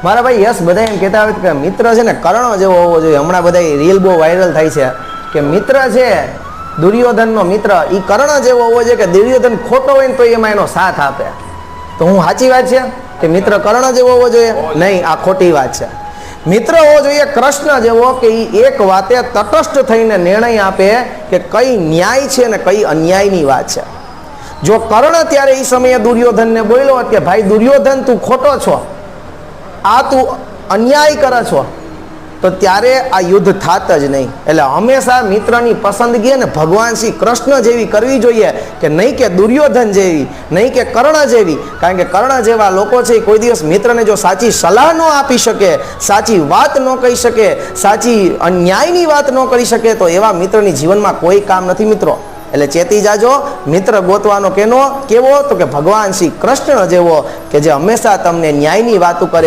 મારા ભાઈ યસ બધા એમ કહેતા હોય કે મિત્ર છે ને કર્ણ જેવો હોવો જોઈએ. હમણાં બધા રીલ બહુ વાયરલ થાય છે કે મિત્ર છે દુર્યોધનનો મિત્ર એ કર્ણ જેવો હોવો જોઈએ કે દુર્યોધન ખોટો હોય ને તો એમાં એનો સાથ આપે. તો હું સાચી વાત છે કે મિત્ર કર્ણ જેવો હોવો જોઈએ? નહીં, આ ખોટી વાત છે. મિત્ર હોવો જોઈએ કૃષ્ણ જેવો કે એ એક વાતે તટસ્થ થઈને નિર્ણય આપે કે કઈ ન્યાય છે ને કઈ અન્યાયની વાત છે. જો કર્ણ ત્યારે એ સમયે દુર્યોધનને બોલ્યો કે ભાઈ દુર્યોધન તું ખોટો છો, આ તું અન્યાય કરે છો, તો ત્યારે આ યુદ્ધ થાત જ નહીં. એટલે હંમેશા મિત્રની પસંદગી ને ભગવાન શ્રી કૃષ્ણ જેવી કરવી જોઈએ કે નહીં કે દુર્યોધન જેવી, નહીં કે કર્ણ જેવી. કારણ કે કર્ણ જેવા લોકો છે કોઈ દિવસ મિત્રને જો સાચી સલાહ ન આપી શકે, સાચી વાત ન કહી શકે, સાચી અન્યાયની વાત ન કરી શકે, તો એવા મિત્રની જીવનમાં કોઈ કામ નથી મિત્રો. એટલે ચેતી જાજો, મિત્ર ગોતવાનો કેવો તો કે ભગવાન શ્રી કૃષ્ણ જેવો કે જે હંમેશા તમને ન્યાયની વાતો કરે,